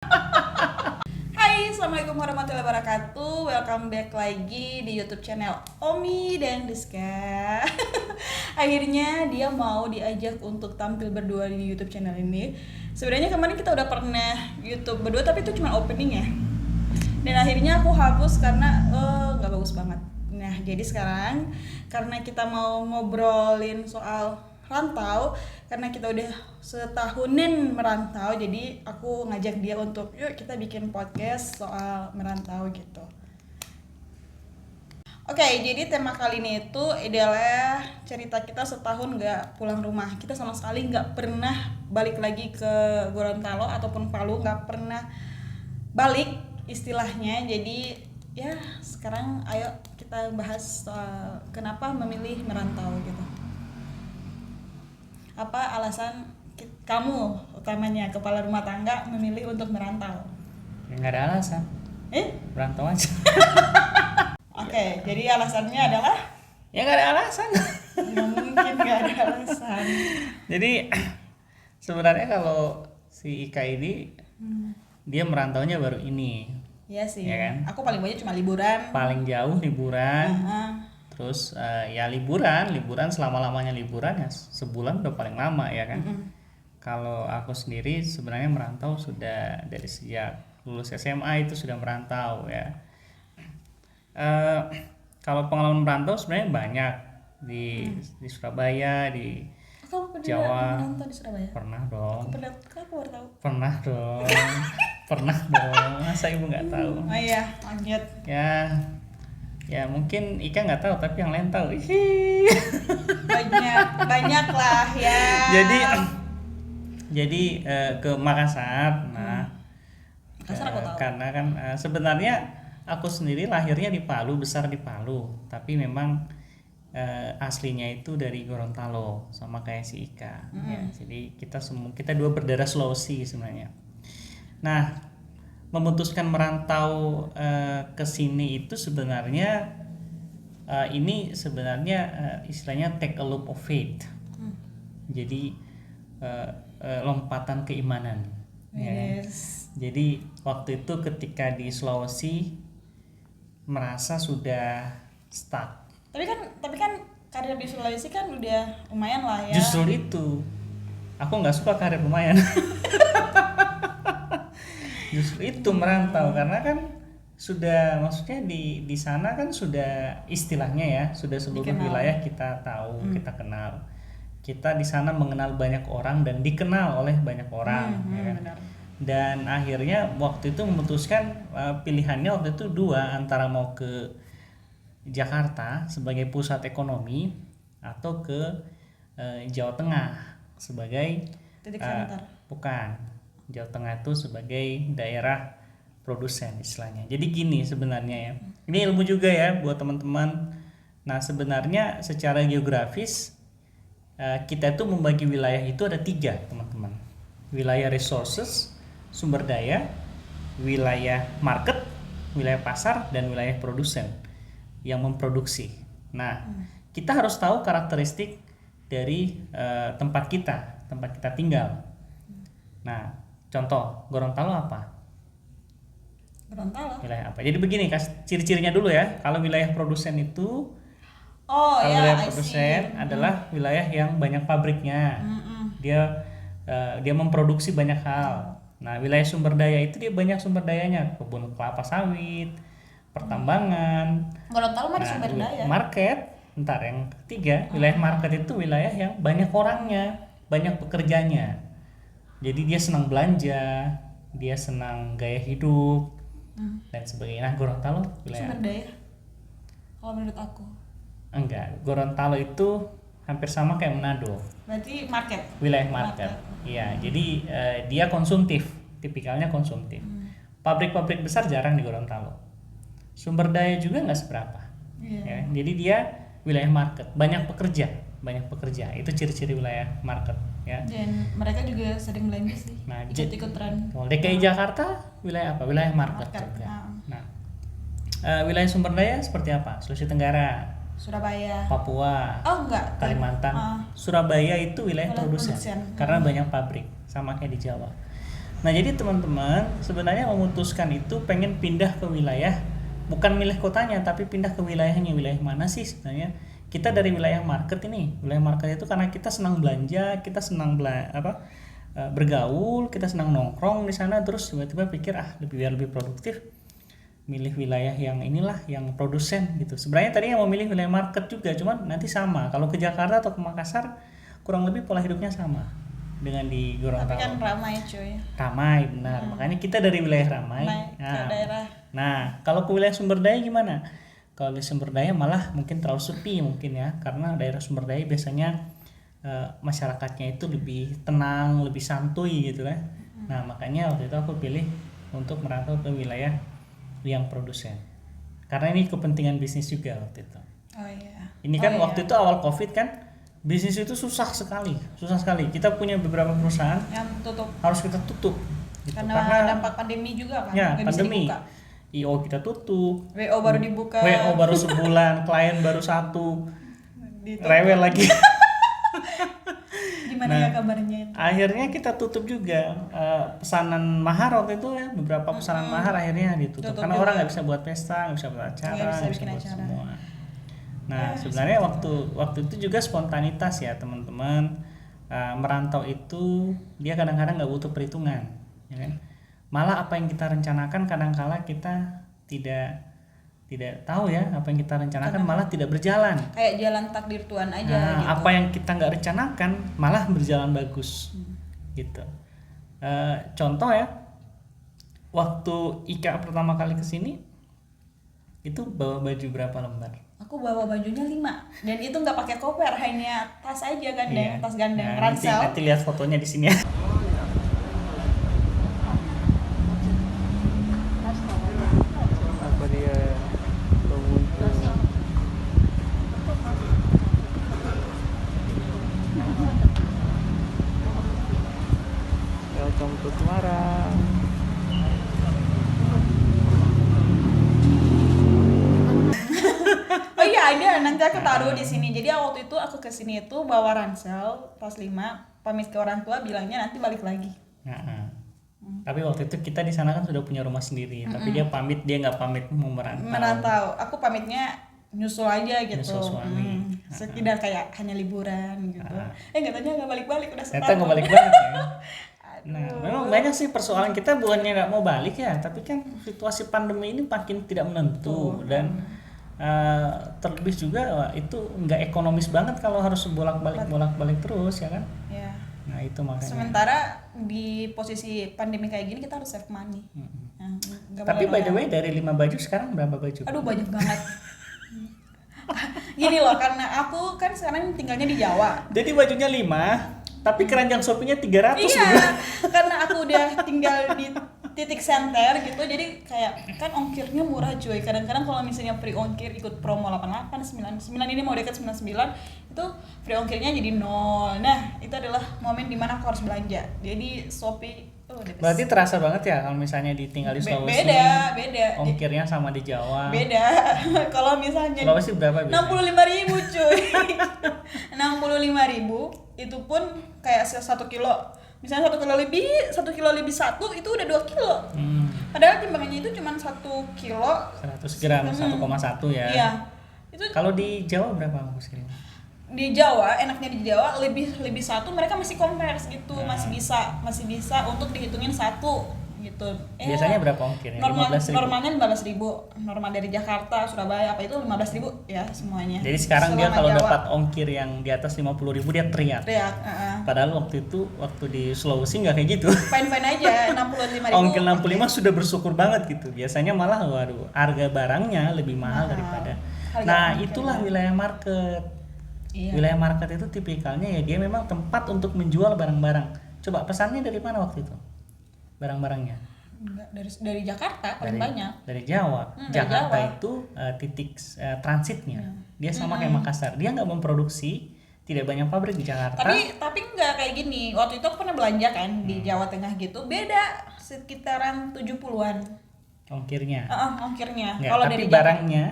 Hai, Assalamualaikum warahmatullahi wabarakatuh. Welcome back lagi di YouTube channel Omi dan Rizka. Akhirnya dia mau diajak untuk tampil berdua di YouTube channel ini. Sebenarnya kemarin kita udah pernah YouTube berdua, tapi itu cuma opening ya. Dan akhirnya aku hapus karena nggak bagus banget. Nah, jadi sekarang karena kita mau ngobrolin soal rantau, karena kita udah setahunan merantau, jadi aku ngajak dia untuk yuk kita bikin podcast soal merantau gitu. Oke, jadi tema kali ini itu adalah cerita kita setahun nggak pulang rumah. Kita sama sekali nggak pernah balik lagi ke Gorontalo ataupun Palu, nggak pernah balik istilahnya. Jadi ya sekarang ayo kita bahas soal kenapa memilih merantau gitu. Apa alasan kamu utamanya kepala rumah tangga memilih untuk merantau? Ya nggak ada alasan, merantau aja. Oke, jadi alasannya adalah Ya nggak ada alasan. ya mungkin nggak ada alasan. Jadi sebenarnya kalau si Ika ini dia merantaunya baru ini, Iya sih. Ya kan? Aku paling banyak cuma liburan. paling jauh liburan. Heeh. Terus ya liburan selama-lamanya liburan ya sebulan udah paling lama ya kan. Kalau aku sendiri sebenarnya merantau sudah dari sejak lulus SMA itu sudah merantau ya. Kalau pengalaman merantau sebenarnya banyak di Surabaya, di Kamu pernah Jawa. merantau di Surabaya? Pernah dong. Aku baru tahu. Pernah dong. Pernah dong. Masa ibu nggak tahu? Oh iya, lanjut. Ya mungkin Ika nggak tahu tapi yang lain tahu. Banyak lah ya. Jadi ke Makassar. Nah, Makassar aku tahu. karena kan sebenarnya aku sendiri lahirnya di Palu, besar di Palu, tapi memang aslinya itu dari Gorontalo sama kayak si Ika. Ya, jadi kita dua berdarah Sulawesi sebenarnya. Nah, memutuskan merantau ke sini itu sebenarnya ini sebenarnya istilahnya take a leap of faith. Jadi lompatan keimanan. Ya kan? Yes. Jadi waktu itu ketika di Sulawesi merasa sudah stuck. Tapi kan karir di Sulawesi kan udah lumayan lah ya. Justru itu aku nggak suka karir lumayan. Justru itu merantau karena kan sudah maksudnya di sana kan sudah istilahnya ya sudah seluruh Dikenal. wilayah kita tahu, kita kenal. Kita di sana mengenal banyak orang dan dikenal oleh banyak orang, ya kan? Benar. Dan akhirnya waktu itu memutuskan pilihannya waktu itu dua, antara mau ke Jakarta sebagai pusat ekonomi atau ke Jawa Tengah sebagai Titik sebentar. bukan, Jawa Tengah itu sebagai daerah produsen istilahnya. Jadi gini sebenarnya ya, ini ilmu juga ya buat teman-teman. Nah sebenarnya secara geografis kita itu membagi wilayah itu ada 3 teman-teman. Wilayah resources, sumber daya, wilayah market, wilayah pasar, dan wilayah produsen yang memproduksi. Nah, kita harus tahu karakteristik dari tempat kita tinggal. Nah, contoh Gorontalo apa? Gorontalo. Wilayah apa? Jadi begini, ciri-cirinya dulu ya. Kalau wilayah produsen itu, Oh kalau ya, wilayah I produsen see. adalah wilayah yang banyak pabriknya. Dia memproduksi banyak hal. Nah, wilayah sumber daya itu dia banyak sumber dayanya, kebun kelapa sawit, pertambangan. Gorontalo mah di Nah, sumber daya. market, yang ketiga, wilayah market itu wilayah yang banyak orangnya, banyak pekerjanya. Jadi dia senang belanja, dia senang gaya hidup, dan sebagainya. Nah, Gorontalo wilayah Sumber daya. Kalau menurut aku. enggak, Gorontalo itu hampir sama kayak Manado, Berarti market. wilayah market. Iya, jadi dia konsumtif, tipikalnya konsumtif. Pabrik-pabrik besar jarang di Gorontalo. Sumber daya juga nggak seberapa. Iya. Ya, jadi dia wilayah market, banyak pekerja. Itu ciri-ciri wilayah market ya. Dan mereka juga sering belanja sih. Nah, Ikut-ikut tren. Kalau DKI Jakarta wilayah apa? Wilayah market juga. Nah, wilayah sumber daya seperti apa? Sulawesi Tenggara, Surabaya. Papua, Oh enggak. Kalimantan. Surabaya itu wilayah produsen karena banyak pabrik, sama kayak di Jawa. Nah, jadi teman-teman sebenarnya memutuskan itu pengen pindah ke wilayah, bukan milih kotanya tapi pindah ke wilayahnya. Wilayah mana sih sebenarnya? Kita dari wilayah market ini. Wilayah market itu karena kita senang belanja, kita senang bergaul, kita senang nongkrong di sana, terus tiba-tiba pikir biar lebih produktif milih wilayah yang inilah yang produsen gitu. Sebenarnya tadinya mau milih wilayah market juga, cuman nanti sama. Kalau ke Jakarta atau ke Makassar kurang lebih pola hidupnya sama dengan di Gorontalo. Tapi kan ramai cuy. Ramai benar. Makanya kita dari wilayah ramai. Ke daerah. Nah, kalau ke wilayah sumber daya gimana? Kalau di sumber daya malah mungkin terlalu sepi mungkin ya, karena daerah sumber daya biasanya masyarakatnya itu lebih tenang, lebih santuy gitu kan. Nah, makanya waktu itu aku pilih untuk merantau ke wilayah yang produsen. Karena ini kepentingan bisnis juga waktu itu. Oh iya. Ini kan waktu itu awal Covid kan, bisnis itu susah sekali. Kita punya beberapa perusahaan yang tutup. Harus kita tutup. Gitu. Karena dampak pandemi juga kan. Ya, Nggak pandemi. bisa dibuka. IO kita tutup. WO baru dibuka. WO baru sebulan, klien baru 1. Ditutup. Rewel lagi. Gimana ya kabarnya itu? Akhirnya kita tutup juga pesanan mahar waktu itu ya, beberapa pesanan mahar akhirnya ditutup karena juga. orang nggak bisa buat pesta, nggak bisa buat acara, Nggak bisa nggak bikin buat acara. semua. Nah, sebenarnya waktu itu juga spontanitas ya teman-teman. Merantau itu dia kadang-kadang nggak butuh perhitungan, ya kan? Malah apa yang kita rencanakan kadang-kala kita tidak tahu ya, apa yang kita rencanakan malah tidak berjalan. Kayak jalan takdir Tuhan aja Nah, gitu. apa yang kita nggak rencanakan malah berjalan bagus, gitu. Contoh ya, waktu Ika pertama kali kesini itu bawa baju berapa lembar? Aku bawa bajunya 5 dan itu nggak pakai koper, hanya tas aja gandeng, Iya. tas gandeng Nah, ransel. nanti lihat fotonya di sini ya. Apa dia Welcome to Semarang. Oh iya ada, nanti aku taruh di sini. Jadi waktu itu aku ke sini itu bawa ransel tas 5, pamit ke orang tua bilangnya nanti balik lagi. Tapi waktu itu kita di sana kan sudah punya rumah sendiri, tapi dia nggak pamit mau Merantau. Aku pamitnya nyusul aja gitu. Nyusul suami. Sekedar kayak hanya liburan gitu. Nggak tanya nggak balik-balik udah Ternyata setahun. nggak balik-balik ya. Nah, memang banyak sih persoalan kita, bukannya nggak mau balik ya, tapi kan situasi pandemi ini makin tidak menentu dan terlebih juga wah, itu nggak ekonomis banget kalau harus bolak-balik terus ya kan. Ya. Nah itu makanya. Sementara di posisi pandemi kayak gini kita harus save money. Nah, nggak Tapi boleh by the loyal. way dari 5 baju sekarang berapa baju? Aduh banyak banget. Gini loh, karena aku kan sekarang tinggalnya di Jawa. Jadi bajunya 5, tapi keranjang Shopee-nya 300 Iya, gitu. karena aku udah tinggal di titik center gitu, jadi kayak kan ongkirnya murah cuy. Kadang-kadang kalau misalnya free ongkir ikut promo 88, 99 ini mau dekat 99 itu free ongkirnya jadi 0. Nah itu adalah momen dimana aku harus belanja. Jadi Shopee Berarti terasa banget ya kalau misalnya ditinggal di Sulawesi. Beda. Ongkirnya sama di Jawa. Beda. Kalau misalnya Sulawesi berapa biasanya? 65.000 cuy. 65.000 itu pun kayak 1 kilo. Misalnya 1 kilo lebih 1 itu udah 2 kilo. Padahal timbangannya itu cuma 1 kilo 100 gram 1,1 ya. Iya. Itu Kalau di Jawa berapa ongkos kirim? di Jawa, enaknya di Jawa lebih 1 mereka masih converse gitu, masih bisa untuk dihitungin 1 gitu. Biasanya berapa ongkirnya? Normalnya 15.000. Normal dari Jakarta, Surabaya apa itu 15.000 ya semuanya. Jadi sekarang dia Selama kalau Jawa. dapat ongkir yang di atas 50.000 dia teriak. Padahal waktu di Sulawesi nggak kayak gitu. Fine aja 65.000. Ongkir 65 sudah bersyukur banget gitu. Biasanya malah waduh, harga barangnya lebih mahal daripada. Nah, itulah wilayah market. Iya. Wilayah market itu tipikalnya ya dia memang tempat untuk menjual barang-barang. Coba pesannya dari mana waktu itu? Barang-barangnya? Enggak, dari Jakarta paling banyak. Dari Jawa. Dari Jakarta Jawa. itu titik transitnya. Dia sama kayak Makassar. Dia nggak memproduksi, tidak banyak pabrik di Jakarta. Tapi nggak kayak gini. Waktu itu aku pernah belanja kan di Jawa Tengah gitu. Beda sekitaran 70-an. Ongkirnya. Ongkirnya. Nggak, Kalau tapi dari barangnya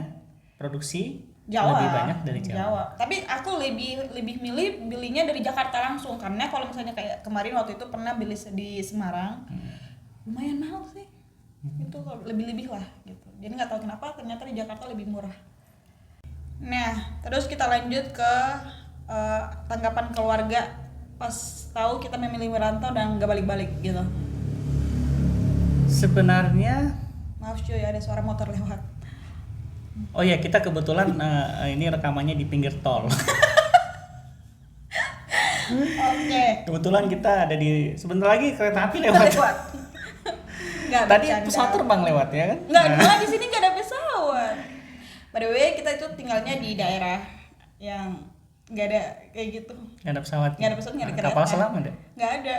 produksi Jawa. Lebih banyak dari Jawa. Tapi aku lebih milih belinya dari Jakarta langsung, karena kalau misalnya kayak kemarin waktu itu pernah beli di Semarang, lumayan mahal sih. Itu lebih lah gitu. Jadi nggak tahu kenapa ternyata di Jakarta lebih murah. Nah, terus kita lanjut ke tanggapan keluarga pas tahu kita memilih merantau dan nggak balik-balik gitu. Sebenarnya, Maaf cuy, ada suara motor lewat. oh ya kita kebetulan ini rekamannya di pinggir tol. Oke. Kebetulan kita ada di sebentar lagi kereta api lewat. Nggak, Tadi bercanda. pesawat terbang lewat ya kan? Nggak, di sini nggak ada pesawat. By the way, kita itu tinggalnya di daerah yang nggak ada kayak gitu. Nggak ada pesawat. Nggak ada pesawat, nggak ada kereta. Kapal selam ada? Nggak ada.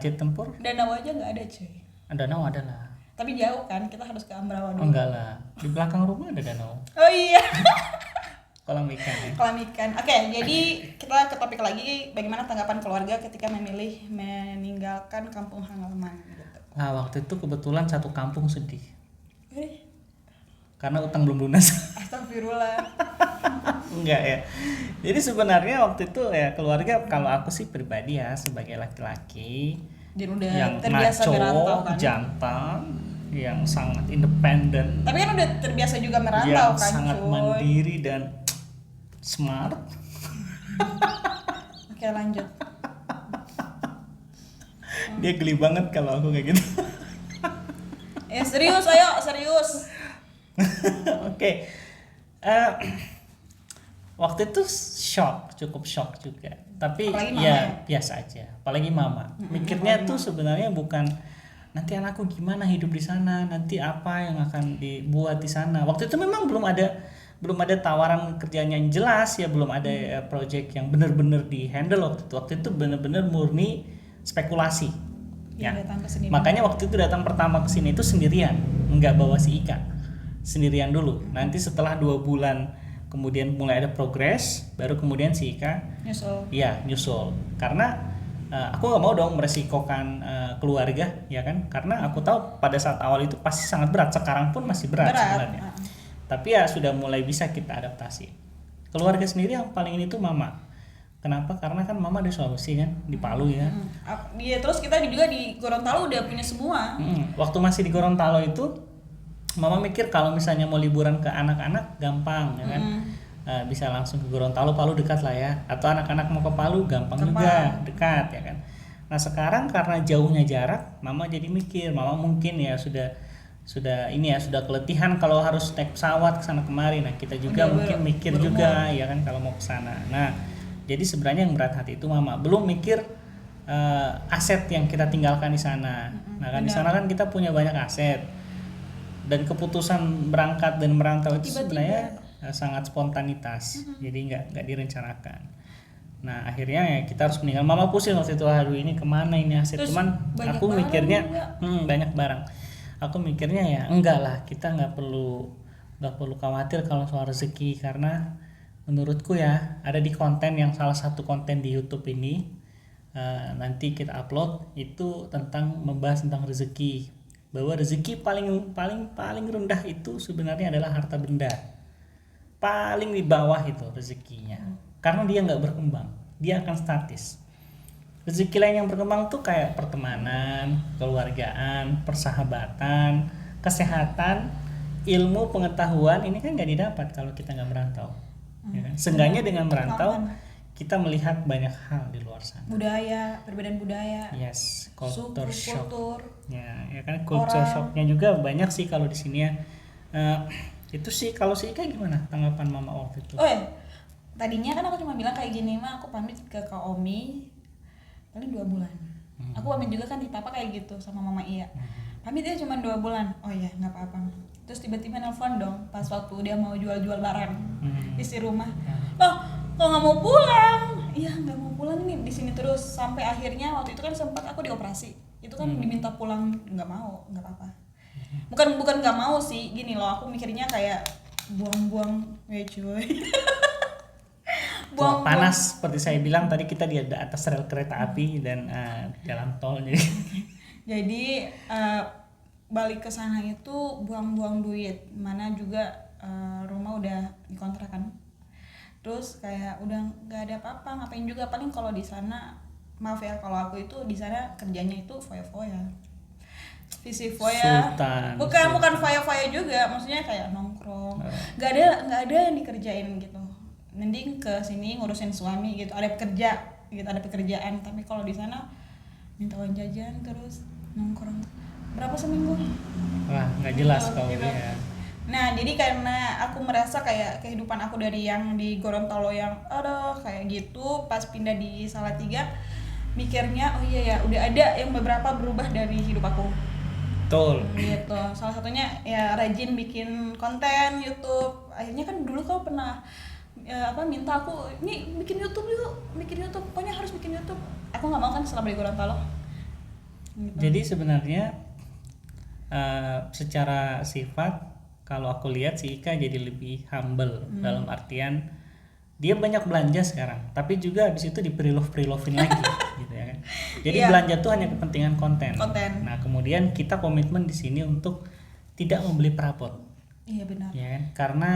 Jet tempur? Danau aja nggak ada cuy. Danau ada lah. Tapi jauh kan, kita harus ke Ambarawa Oh, dulu. enggak lah. Di belakang rumah ada danau. Oh iya. Kolam ikan ya. Kolam ikan. Oke, jadi kita ke topik lagi, bagaimana tanggapan keluarga ketika memilih meninggalkan kampung halaman gitu. Nah waktu itu kebetulan satu kampung sedih. Eh, Karena utang belum lunas. astagfirullah. Enggak ya. Jadi sebenarnya waktu itu ya keluarga, kalau aku sih pribadi ya sebagai laki-laki Jadi udah yang terbiasa merantau maco, kan. jantan, yang sangat independen, Tapi kan udah terbiasa juga merantau yang kan, sangat cuy. mandiri dan smart. Oke, lanjut. Dia geli banget kalau aku kayak gitu. Serius, ayo serius. Oke. Waktu itu cukup shock juga. Tapi Apalagi mama ya ya? biasa aja. Apalagi mama. Mikirnya tuh sebenarnya bukan nanti anakku gimana hidup di sana, nanti apa yang akan dibuat di sana. Waktu itu memang belum ada tawaran kerjaan yang jelas ya, belum ada project yang benar-benar di handle waktu itu. Waktu itu benar-benar murni spekulasi. Ya, Ya. datang ke sini. Makanya waktu itu datang pertama ke sini itu sendirian, nggak bawa si Ika. Sendirian dulu. Nanti setelah 2 bulan kemudian mulai ada progres, baru kemudian si Ika nyusul. Karena aku nggak mau dong meresikokan keluarga, ya kan? Karena aku tahu pada saat awal itu pasti sangat berat. Sekarang pun masih berat. Sebenarnya. Tapi ya sudah mulai bisa kita adaptasi. Keluarga sendiri yang paling ini tuh mama. Kenapa? Karena kan mama di Sulawesi kan, di Palu ya. Iya, terus kita juga di Gorontalo udah punya semua. Waktu masih di Gorontalo itu, mama mikir kalau misalnya mau liburan ke anak-anak gampang, ya kan? Bisa langsung ke Gorontalo, Palu dekat lah ya. Atau anak-anak mau ke Palu gampang juga, dekat ya kan. Nah sekarang karena jauhnya jarak, mama jadi mikir, mama mungkin ya sudah keletihan kalau harus naik pesawat ke sana kemari. Nah kita juga mungkin mikir juga ya kan kalau mau ke sana. Nah jadi sebenarnya yang berat hati itu mama, belum mikir aset yang kita tinggalkan di sana. Nah kan di sana kan kita punya banyak aset, dan keputusan berangkat dan merantau itu sebenarnya sangat spontanitas, jadi nggak direncanakan. Nah akhirnya ya kita harus meninggal. Mama pusing waktu itu, aduh ini kemana ini aset. Terus Cuman aku mikirnya banyak barang. Aku mikirnya ya enggak lah, kita nggak perlu khawatir kalau soal rezeki, karena menurutku ya ada di konten yang salah satu konten di YouTube ini nanti kita upload itu tentang membahas tentang rezeki, bahwa rezeki paling rendah itu sebenarnya adalah harta benda. Paling di bawah itu rezekinya, karena dia nggak berkembang, dia akan statis. Rezeki lain yang berkembang tuh kayak pertemanan, keluargaan, persahabatan, kesehatan, ilmu, pengetahuan. Ini kan nggak didapat kalau kita nggak merantau. Ya kan? Seenggaknya dengan merantau kita melihat banyak hal di luar sana. Budaya, perbedaan budaya. Yes, culture shock. Ya kan culture shocknya juga banyak sih kalau di sini ya. Itu sih kalau si Ika gimana tanggapan mama waktu itu? Oh ya, tadinya kan aku cuma bilang kayak gini, mah aku pamit ke Kak Omi paling 2 bulan. Aku pamit juga kan di papa kayak gitu sama mama Iya. Pamitnya cuma 2 bulan. Oh iya, nggak apa-apa. Terus tiba-tiba nelfon dong pas waktu dia mau jual-jual barang isi rumah. Loh, kok nggak mau pulang? Iya, nggak mau pulang nih di sini terus sampai akhirnya waktu itu kan sempat aku dioperasi. Itu kan diminta pulang, nggak mau, nggak apa-apa. Bukan nggak mau sih, gini loh, aku mikirnya kayak buang-buang ya cuy. Buang panas seperti saya bilang tadi, kita di atas rel kereta api dan jalan tol jadi balik ke sana itu buang-buang duit, mana juga rumah udah dikontrakan. Terus kayak udah nggak ada apa-apa, ngapain juga, paling kalau di sana, maaf ya kalau aku itu di sana kerjanya itu foya-foya, visi foya, Sultan. bukan foya-foya juga, maksudnya kayak nongkrong, nggak ada yang dikerjain gitu, mending ke sini ngurusin suami gitu, ada kerja gitu, ada pekerjaan. Tapi kalau di sana minta uang jajan terus nongkrong berapa seminggu, Wah, nggak jelas kalau gitu. dia. Nah, jadi karena aku merasa kayak kehidupan aku dari yang di Gorontalo yang aduh kayak gitu, pas pindah di Salatiga mikirnya oh iya ya udah ada yang beberapa berubah dari hidup aku. Betul. Gitu. Salah satunya ya rajin bikin konten YouTube. Akhirnya kan dulu kau pernah minta aku ini bikin YouTube yuk, bikin YouTube. Pokoknya harus bikin YouTube. Aku nggak mau kan setelah di Gorontalo. Gitu. Jadi sebenarnya secara sifat kalau aku lihat si Ika jadi lebih humble, dalam artian dia banyak belanja sekarang, tapi juga habis itu di pre-love-pre-lovein lagi gitu ya kan. Jadi Iya. belanja tuh hanya kepentingan konten. Konten. Nah, kemudian kita komitmen di sini untuk tidak membeli perabot. Iya benar. Ya kan? Karena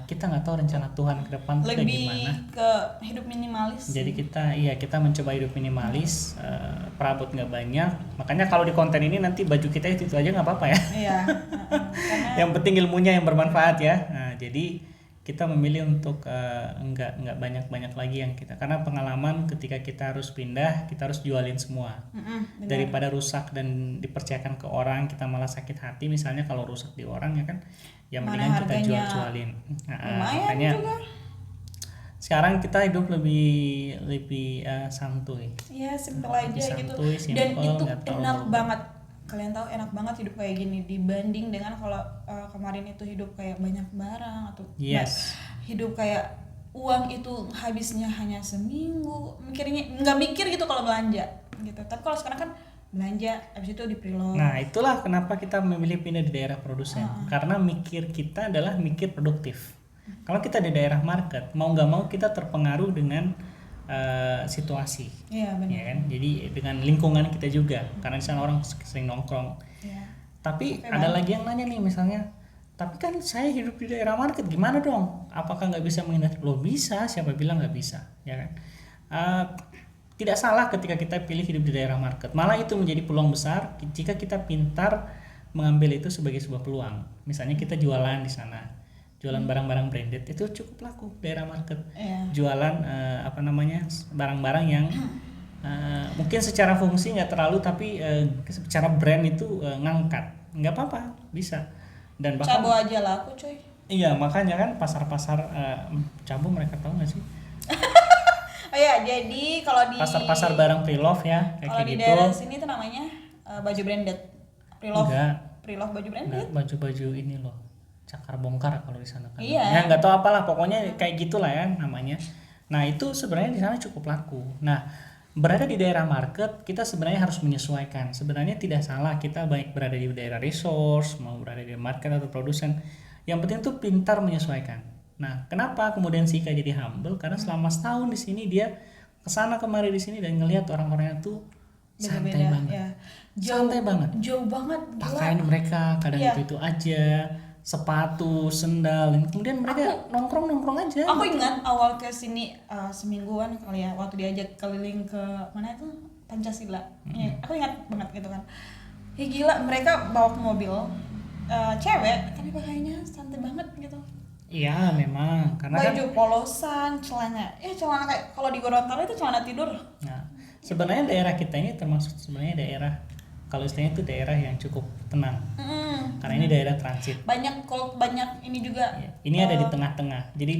kita nggak tahu rencana Tuhan ke depan tuh kayak Lebih gimana. ke hidup minimalis. Jadi kita mencoba hidup minimalis, perabot nggak banyak. Makanya kalau di konten ini nanti baju kita itu aja nggak apa-apa ya. Iya. Karena Yang penting ilmunya yang bermanfaat ya. Nah, jadi kita memilih untuk nggak banyak lagi yang kita, karena pengalaman ketika kita harus pindah kita harus jualin semua. benar. Daripada rusak dan dipercayakan ke orang kita malah sakit hati, misalnya kalau rusak di orang ya kan, yang Mana mendingan kita harganya jualin. lumayan Makanya juga. sekarang kita hidup lebih santuy. Iya, simple aja Lebih gitu. santuy, Dan simple, itu nggak terlalu enak bobot. banget. Kalian tahu enak banget hidup kayak gini dibanding dengan kalau kemarin itu hidup kayak banyak barang atau Yes. hidup kayak uang itu habisnya hanya seminggu. Mikirnya nggak mikir gitu kalau belanja gitu. Tapi kalau sekarang kan belanja habis itu di preload. Nah, itulah kenapa kita memilih pindah di daerah produsen. Karena mikir kita adalah mikir produktif. Kalau kita di daerah market, mau nggak mau kita terpengaruh dengan situasi. Iya benar. Ya kan? Jadi dengan lingkungan kita juga. Karena di sana orang sering nongkrong. Iya. Tapi ada lagi yang nanya nih misalnya, tapi kan saya hidup di daerah market, gimana dong? Apakah nggak bisa menghindar? Lo bisa, siapa bilang nggak bisa, ya kan? Tidak salah ketika kita pilih hidup di daerah market. Malah itu menjadi peluang besar jika kita pintar mengambil itu sebagai sebuah peluang. Misalnya kita jualan di sana, jualan barang-barang branded itu cukup laku daerah market. Iya. Jualan barang-barang yang mungkin secara fungsi nggak terlalu, tapi secara brand itu ngangkat, nggak apa-apa, bisa. Dan bahkan Cabo aja laku coy. iya, makanya kan pasar-pasar Cabo mereka tahu nggak sih, Oh ya, jadi kalau di pasar-pasar barang pre-love ya kalau kayak di gitu. daerah sini tuh namanya baju branded. Preloved. Enggak, Preloved baju branded. enggak, baju-baju ini loh, cakar bongkar kalau di sana kan. Iya. Ya nggak tahu apalah, pokoknya kayak gitulah ya namanya. Nah itu sebenarnya di sana cukup laku. Nah berada di daerah market kita sebenarnya harus menyesuaikan. Sebenarnya tidak salah kita baik berada di daerah resource mau berada di market atau produsen. Yang penting tuh pintar menyesuaikan. Nah kenapa kemudian Sika jadi humble? Karena selama setahun di sini dia kesana kemari di sini dan ngelihat orang-orangnya tuh santai Beda-beda, banget. ya. Santai banget. Jauh banget. Gila. Pakaian mereka kadang Iya. itu aja, sepatu, sendal, kemudian mereka nongkrong aja. Aku ingat awal ke sini semingguan kali ya, waktu diajak keliling ke mana itu Pancasila. Ya, aku ingat banget gitu kan. Ya gila, mereka bawa ke mobil cewek tapi pakainya santai banget gitu. Iya memang karena kan Baju polosan, celana kayak kalau di Gorontalo itu celana tidur. nah, sebenarnya daerah kita ini termasuk sebenarnya daerah, kalau istilahnya itu daerah yang cukup tenang karena ini daerah transit. Banyak ini juga. Ya, ini ada di tengah-tengah, jadi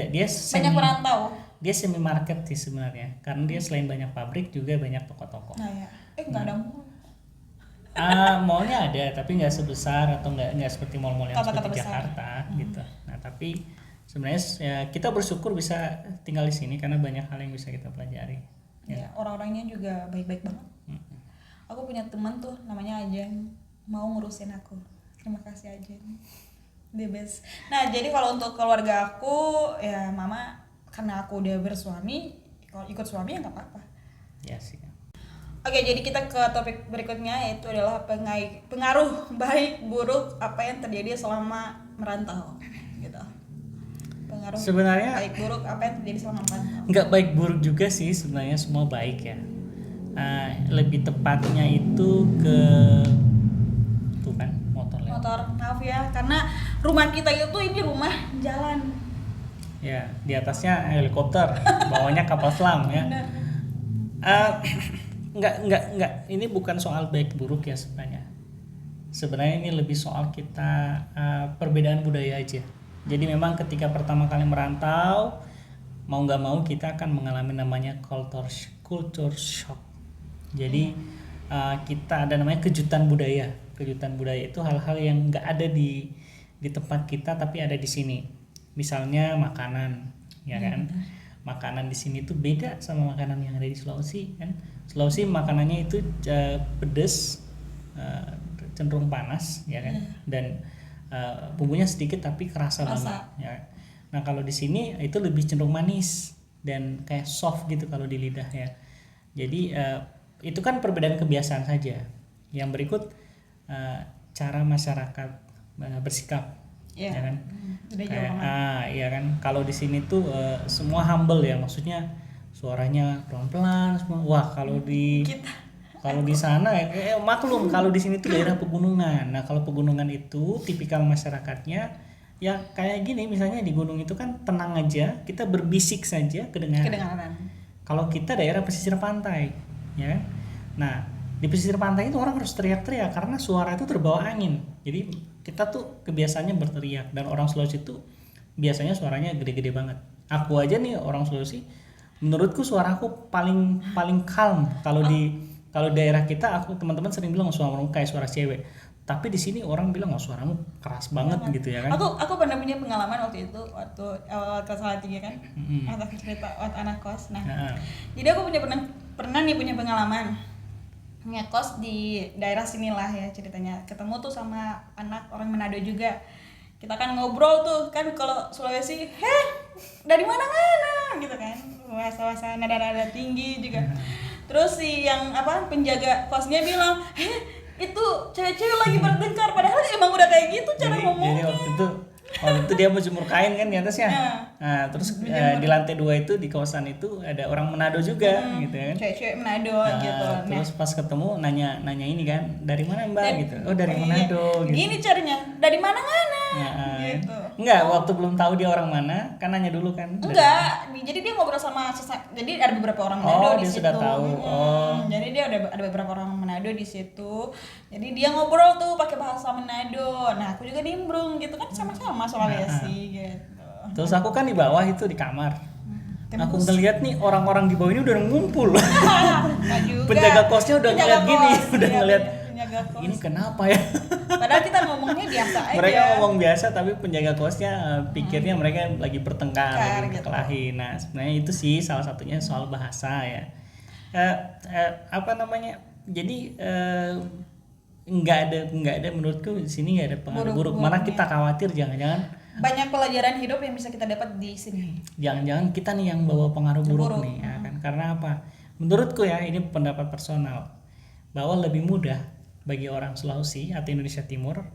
dia Banyak perantau. dia semi market sih sebenarnya, karena dia selain banyak pabrik juga banyak toko-toko. Nah ya, nggak ada mall. Mallnya ada tapi nggak sebesar atau nggak seperti mall-mall yang Kota-kota seperti besar. Jakarta gitu. Nah tapi sebenarnya ya, kita bersyukur bisa tinggal di sini karena banyak hal yang bisa kita pelajari. Ya, orang-orangnya juga baik-baik banget. Aku punya teman tuh namanya Ajeng, mau ngurusin aku. Terima kasih Ajeng, the best. Nah jadi kalau untuk keluarga aku ya mama, karena aku udah bersuami, kalau ikut suami ya nggak apa-apa. Ya sih. Oke, jadi kita ke topik berikutnya, yaitu adalah pengaruh baik buruk apa yang terjadi selama merantau. pengaruh Sebenarnya baik buruk apa yang terjadi selama merantau? nggak baik buruk juga sih, sebenarnya semua baik ya. Lebih tepatnya itu ke tuh kan motor lewat. Motor, maaf ya, karena rumah kita itu ini rumah jalan. Ya, di atasnya helikopter, bawahnya kapal selam ya. Benar. Enggak, ini bukan soal baik buruk ya sebenarnya. Sebenarnya ini lebih soal kita perbedaan budaya aja. Jadi memang ketika pertama kali merantau, mau nggak mau kita akan mengalami namanya culture shock. Jadi kita ada namanya kejutan budaya. Kejutan budaya itu hal-hal yang nggak ada di tempat kita tapi ada di sini. Misalnya makanan, ya kan? Makanan di sini tuh beda sama makanan yang ada di Sulawesi kan. Sulawesi makanannya itu pedes, cenderung panas, ya kan? Dan bumbunya sedikit tapi kerasa banget, ya. Nah kalau di sini itu lebih cenderung manis dan kayak soft gitu kalau di lidah ya. Jadi itu kan perbedaan kebiasaan saja. Yang berikut cara masyarakat bersikap, ya kan? Kayak ya kan, kalau di sini tuh semua humble ya, maksudnya suaranya pelan-pelan semua. Wah kalau di sana maklum kalau di sini tuh daerah pegunungan. Nah kalau pegunungan itu tipikal masyarakatnya ya kayak gini, misalnya di gunung itu kan tenang aja, kita berbisik saja kedengaran. Kalau kita daerah pesisir pantai, ya. Nah di pesisir pantai itu orang harus teriak-teriak karena suara itu terbawa angin. Jadi kita tuh kebiasaannya berteriak, dan orang Sulawesi itu biasanya suaranya gede-gede banget. Aku aja nih orang Sulawesi, menurutku suaraku paling calm. Kalau daerah kita, aku teman-teman sering bilang suaramu kayak suara cewek. Tapi di sini orang bilang suaramu keras banget gitu ya kan. Aku pernah punya pengalaman waktu itu, waktu awal kelas 3 kan. Aku cerita waktu anak kos. Nah. Jadi aku pernah nih punya pengalaman ngekos di daerah sinilah ya ceritanya. Ketemu tuh sama anak orang Manado juga. Kita kan ngobrol tuh kan, kalau Sulawesi, dari mana gitu kan, bahasa nada tinggi juga. Terus si yang penjaga kosnya bilang, itu cewek-cewek lagi bertengkar, padahal emang udah kayak gitu cara ngomongnya. Jadi waktu itu dia mau jemur kain kan di atasnya. Nah, terus di lantai 2 itu di kawasan itu ada orang Manado juga gitu kan. Cewek-cewek Manado gitu. Terus pas ketemu nanya ini kan, dari mana Mbak gitu. Oh dari Manado gitu. Gini caranya, dari mana gitu. Enggak, waktu belum tahu dia orang mana, kan nanya dulu kan. Enggak, jadi dia ngobrol sama jadi ada beberapa orang Manado di situ. Dia sudah tahu. Jadi dia ada beberapa orang Manado di situ. Jadi dia ngobrol tuh pakai bahasa Manado. Nah, aku juga nimbrung gitu kan, sama-sama Sulawesi gitu. Terus aku kan di bawah itu di kamar. Aku ngeliat nih orang-orang di bawah ini udah ngumpul. Penjaga kosnya udah ngeliat gini, udah ngeliat. Ini kenapa ya? Padahal kita ngomongnya biasa aja. Mereka ngomong biasa tapi penjaga kosnya pikirnya mereka lagi bertengkar, lagi berkelahi. Nah sebenarnya itu sih salah satunya soal bahasa ya. Jadi nggak ada menurutku di sini nggak ada pengaruh buruk. Malah kita khawatir jangan-jangan banyak pelajaran hidup yang bisa kita dapat di sini. Jangan-jangan kita nih yang bawa pengaruh buruk nih, ya kan? Karena apa? Menurutku ya, ini pendapat personal, bahwa lebih mudah bagi orang Sulawesi atau Indonesia Timur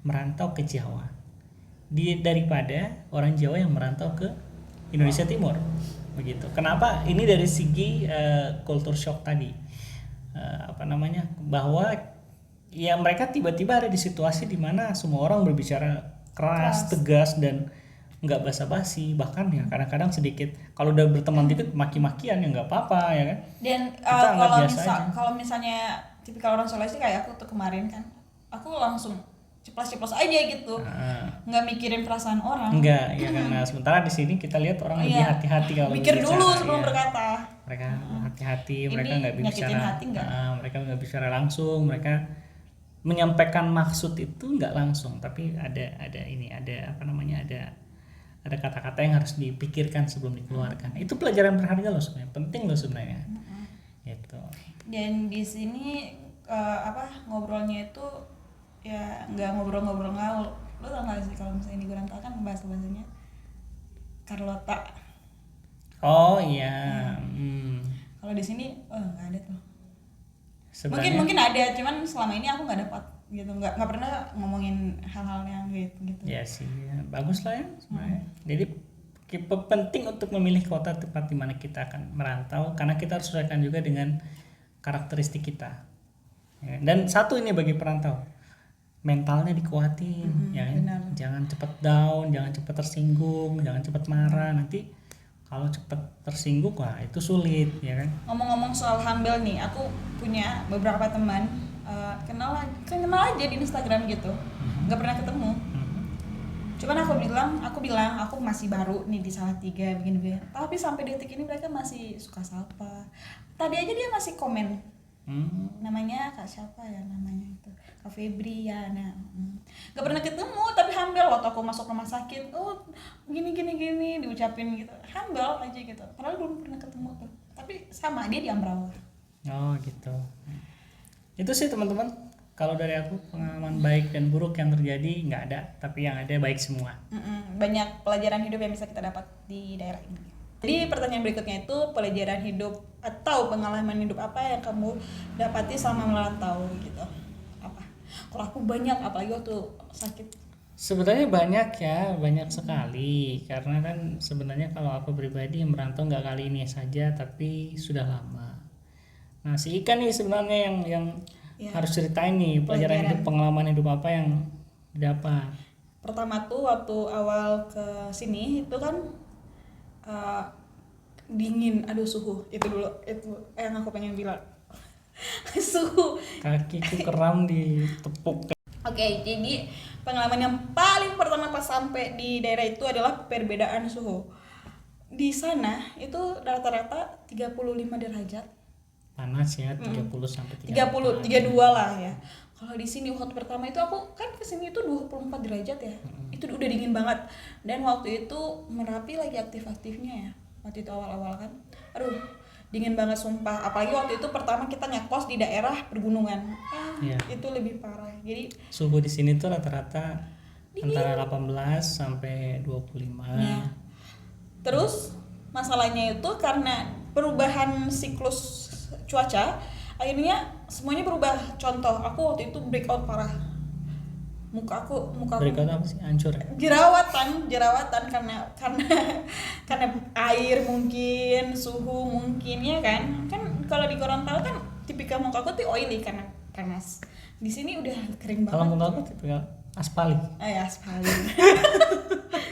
merantau ke Jawa daripada orang Jawa yang merantau ke Indonesia Timur, begitu. Kenapa? Ini dari segi culture shock tadi, bahwa ya mereka tiba-tiba ada di situasi di mana semua orang berbicara keras, tegas, dan nggak basa-basi, bahkan ya kadang-kadang sedikit kalau udah berteman dikit maki-makian ya nggak apa-apa ya kan. Dan kalau misalnya tipikal orang Sulawesi kayak aku tuh kemarin kan, aku langsung ceplos-ceplos aja gitu, nggak mikirin perasaan orang. Enggak, ya kan. Nah, sementara di sini kita lihat orang lebih hati-hati kalau mikir dulu sebelum berkata. Mereka hati-hati, mereka nggak bicara. Mereka nggak bicara langsung, mereka menyampaikan maksud itu nggak langsung, tapi ada kata-kata yang harus dipikirkan sebelum dikeluarkan. Itu pelajaran berharga loh sebenarnya, penting loh sebenarnya. Gitu. Dan di sini ngobrolnya itu ya nggak ngobrol-ngobrol ngaul. Lo tau nggak sih kalau misalnya di Gorontalo kan bahasanya Carlota. Oh iya. Kalau di sini nggak ada tuh. Sebenarnya, mungkin ada, cuman selama ini aku nggak dapat gitu, nggak pernah ngomongin hal-hal yang gitu. Ya sih, ya. Bagus lah ya sebenarnya. Jadi penting untuk memilih kota tempat di mana kita akan merantau karena kita harus sesuaikan juga dengan karakteristik kita. Ya, dan satu ini bagi perantau, mentalnya dikuatin, ya kan? benar. Jangan cepat down, jangan cepat tersinggung, jangan cepat marah. Nanti kalau cepat tersinggung, wah itu sulit, ya kan? Ngomong-ngomong soal humble nih, aku punya beberapa teman kenal aja di Instagram gitu, nggak pernah ketemu. Cuman aku bilang aku masih baru nih di Salatiga begini-begini. Tapi sampai detik ini mereka masih suka sapa. Tadi aja dia masih komen. Namanya Kak siapa ya namanya itu? Kak Febri ya. Nah, nggak pernah ketemu tapi humble waktu aku masuk rumah sakit. Oh gini diucapin gitu. Humble aja gitu. Padahal belum pernah ketemu tuh. Tapi sama dia di Ambarawa. Oh gitu. Itu sih teman-teman, kalau dari aku pengalaman baik dan buruk yang terjadi nggak ada, tapi yang ada baik semua. Banyak pelajaran hidup yang bisa kita dapat di daerah ini. Jadi pertanyaan berikutnya itu pelajaran hidup atau pengalaman hidup apa yang kamu dapati selama merantau gitu? Apa? Kalau aku banyak, apalagi waktu sakit. Sebenarnya banyak ya, banyak sekali. Karena kan sebenarnya kalau aku pribadi merantau nggak kali ini saja, tapi sudah lama. Nah si Ika nih sebenarnya yang Ya, harus ceritain nih pelajaran hidup, pengalaman hidup apa yang didapat. Pertama tuh waktu awal ke sini itu kan dingin, aduh suhu itu dulu itu yang aku pengen bilang suhu. Kakiku kram ditepuk. Oke, jadi pengalaman yang paling pertama pas sampai di daerah itu adalah perbedaan suhu. Di sana itu rata-rata 35 derajat. Panas ya, 30 sampai 32 lah ya. Kalau di sini waktu pertama itu aku kan kesini itu 24 derajat ya. Itu udah dingin banget. Dan waktu itu Merapi lagi aktif-aktifnya ya. Waktu itu awal-awal kan. Aduh, dingin banget sumpah. Apalagi waktu itu pertama kita ngekos di daerah pergunungan. Itu lebih parah. Jadi suhu di sini tuh rata-rata antara 18 sampai 25. Nah, terus masalahnya itu karena perubahan siklus cuaca, akhirnya semuanya berubah. Contoh, aku waktu itu breakout parah. Muka aku breakout apa sih? Hancur. Jerawatan karena air mungkin, suhu mungkin ya kan. Kan kalau di Gorontalo kan tipikal muka aku tuh oily karena panas. Di sini udah kering banget. Kalau muka aku tipikal aspali. Ya aspali.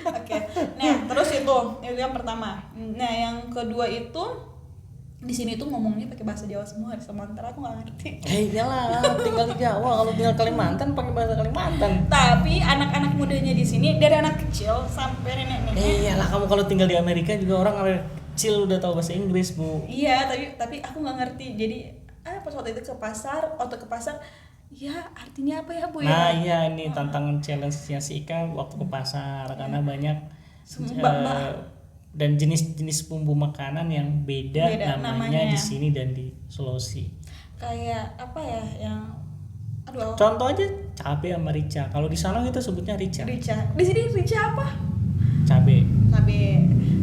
Oke. Nah, terus itu yang pertama. Nah, yang kedua itu di sini tuh ngomongnya pakai bahasa Jawa semua, sementara aku nggak ngerti. Iyalah, tinggal di Jawa. Kalau tinggal Kalimantan pakai bahasa Kalimantan. Tapi anak-anak mudanya di sini dari anak kecil sampai nenek-nenek. Iyalah, kamu kalau tinggal di Amerika juga orang kecil udah tahu bahasa Inggris, Bu. Iya, tapi aku nggak ngerti. Jadi pas waktu itu ke pasar, ya artinya apa ya Bu ya? Nah iya, ini tantangan challenge-nya si Ika waktu ke pasar karena banyak dan jenis-jenis bumbu makanan yang beda namanya di sini dan di Sulawesi. Kayak apa ya yang contoh aja cabai sama rica. Kalau di sana kita sebutnya rica. Di sini rica apa? Cabai.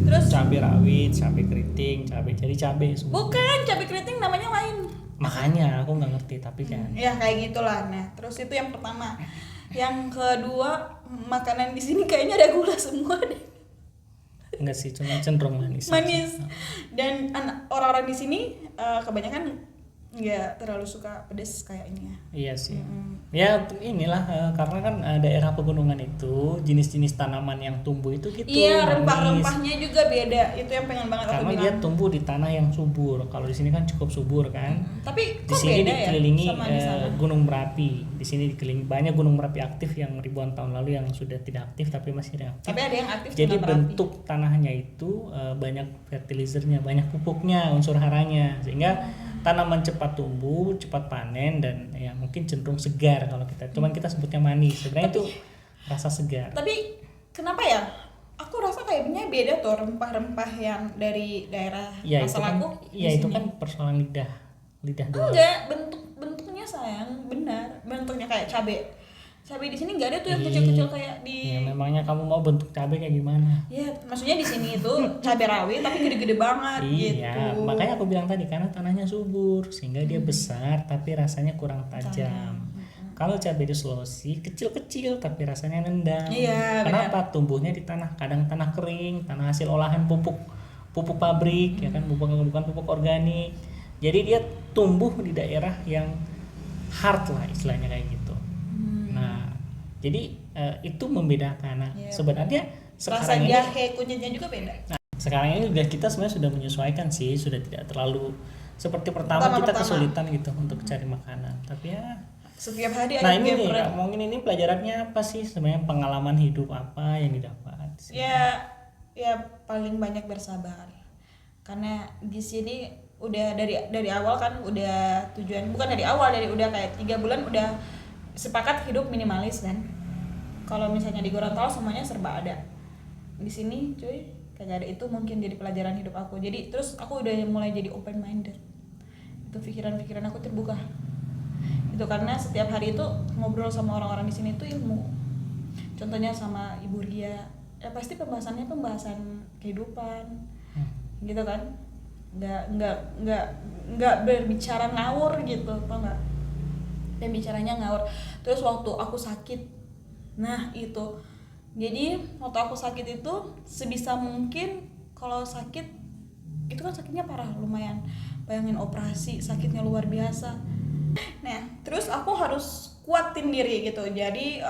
Terus cabai rawit, cabai keriting, jadi cabai semua. Bukan, cabai keriting namanya lain. Makanya aku nggak ngerti tapi kan. Ya kayak gitulah. Nah, terus itu yang pertama. Yang kedua, makanan di sini kayaknya ada gula semua deh. Enggak sih, cuma cenderung manis. Dan orang-orang di sini kebanyakan nggak terlalu suka pedas kayaknya. Iya sih. Ya inilah karena kan daerah pegunungan itu jenis-jenis tanaman yang tumbuh itu gitu. Iya, rempah-rempahnya juga beda. Itu yang pengen banget karena aku bilang. Dia tumbuh di tanah yang subur. Kalau di sini kan cukup subur kan. Tapi di sini dikelilingi Gunung Merapi. Di sini dikelilingi banyak gunung Merapi aktif yang ribuan tahun lalu yang sudah tidak aktif tapi masih ada aktif. Tapi ada yang aktif. Jadi bentuk tanahnya itu banyak fertilizernya, banyak pupuknya, unsur haranya sehingga tanaman cepat tumbuh, cepat panen dan ya mungkin cenderung segar kalau kita. Cuman kita sebutnya manis. Sebenarnya itu rasa segar. Tapi kenapa ya? Aku rasa kayaknya beda tuh rempah-rempah yang dari daerah asal aku. Iya, itu kan persoalan lidah doang. Enggak, bentuknya sayang, benar. Bentuknya kayak cabai di sini nggak ada tuh yang kecil-kecil kayak di. Ya memangnya kamu mau bentuk cabai kayak gimana? Ya, maksudnya di sini itu cabai rawit tapi gede-gede banget gitu. Iya, makanya aku bilang tadi karena tanahnya subur sehingga dia besar tapi rasanya kurang tajam. Kalau cabai di Sulawesi kecil-kecil tapi rasanya nendang. Iya, Kenapa? Tumbuhnya di tanah, kadang tanah kering, tanah hasil olahan pupuk pupuk pabrik ya kan, bukan pupuk organik. Jadi dia tumbuh di daerah yang hard lah istilahnya kayak gitu. Nah, jadi itu membedakan. Nah, Iya. sebenarnya Rasa sekarang ini jahe kunyitnya juga beda. sekarang ini udah kita sebenarnya sudah menyesuaikan sih, sudah tidak terlalu seperti pertama kita Pertama. kesulitan gitu untuk cari makanan. Tapi ya, Setiap hari nah ada ini nih, geprek. ngomongin ini pelajarannya apa sih sebenarnya, pengalaman hidup apa yang didapat? Ya paling banyak bersabar. Karena di sini udah dari awal kan udah tujuan, bukan dari awal, dari udah kayak 3 bulan udah sepakat hidup minimalis kan. Kalau misalnya di Gorontalo semuanya serba ada. Di sini cuy kagak ada, itu mungkin jadi pelajaran hidup aku. Jadi terus aku udah mulai jadi open minded. Itu pikiran-pikiran aku terbuka. Itu karena setiap hari itu ngobrol sama orang-orang di sini itu ilmu. Contohnya sama Ibu Ria, ya pasti pembahasan kehidupan, gitu kan? Nggak berbicara ngawur gitu, tau nggak? Dan bicaranya ngawur. Terus waktu aku sakit, nah itu, jadi waktu aku sakit itu sebisa mungkin kalau sakit itu kan sakitnya parah lumayan, bayangin operasi sakitnya luar biasa. Nah, terus aku harus kuatin diri gitu. Jadi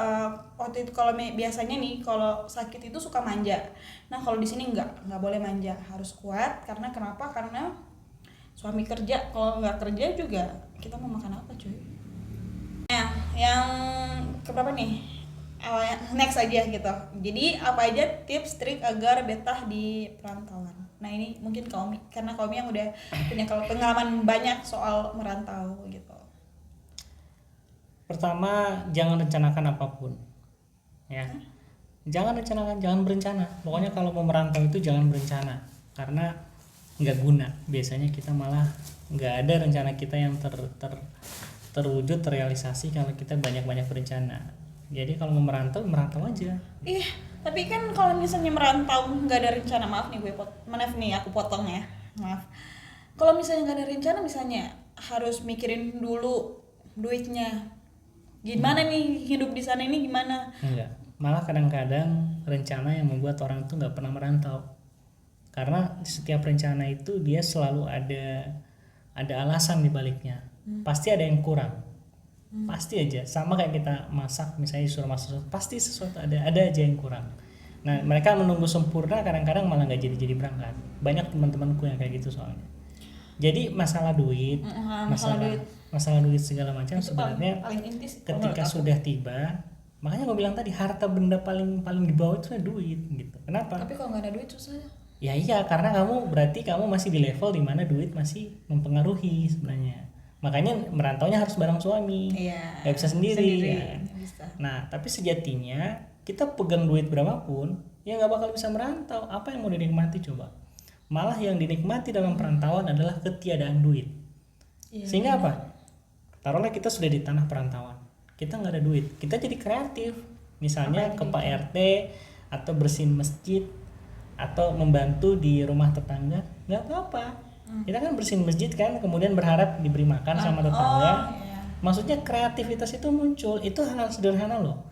waktu itu kalau biasanya nih kalau sakit itu suka manja. Nah, kalau di sini nggak boleh manja, harus kuat. Karena kenapa? Karena suami kerja, kalau nggak kerja juga kita mau makan apa cuy? Nah, yang keberapa nih? Next aja gitu. Jadi apa aja tips trik agar betah di perantauan? Nah ini mungkin kaum, karena kaum yang udah punya pengalaman banyak soal merantau gitu. Pertama, jangan rencanakan apapun, ya. Jangan berencana. Pokoknya kalau mau merantau itu jangan berencana, karena nggak guna. Biasanya kita malah nggak ada rencana kita yang terwujud, terrealisasi kalau kita banyak berencana. Jadi kalau mau merantau aja. Tapi kan kalau misalnya merantau nggak ada rencana, maaf nih aku potong ya, maaf. Kalau misalnya nggak ada rencana, misalnya harus mikirin dulu duitnya, gimana nih hidup di sana ini gimana? Enggak, malah kadang-kadang rencana yang membuat orang itu nggak pernah merantau, karena setiap rencana itu dia selalu ada alasan di baliknya. Pasti ada yang kurang. Pasti aja, sama kayak kita masak, misalnya disuruh masak pasti sesuatu ada aja yang kurang. Nah, mereka menunggu sempurna, kadang-kadang malah nggak jadi berangkat. Banyak teman-temanku yang kayak gitu soalnya. Jadi masalah duit, masalah duit segala macam Itu sebenarnya paling inti sih, ketika sudah tiba, makanya gue bilang tadi harta benda paling di bawah itu duit gitu. Kenapa? Tapi kalau nggak ada duit susah. Ya iya, karena berarti kamu masih di level di mana duit masih mempengaruhi sebenarnya. Makanya merantaunya harus bareng suami, nggak bisa sendiri ya. Bisa. Nah, tapi sejatinya kita pegang duit berapapun ya nggak bakal bisa merantau. Apa yang mau dinikmati coba? Malah yang dinikmati dalam perantauan adalah ketiadaan duit. Sehingga apa? Taruhlah kita sudah di tanah perantauan, kita nggak ada duit, kita jadi kreatif. Misalnya ke Pak RT atau bersihin masjid atau membantu di rumah tetangga, nggak apa-apa. Kita kan bersihin masjid kan, kemudian berharap diberi makan sama tetangga. Maksudnya kreativitas itu muncul, itu hal sederhana loh.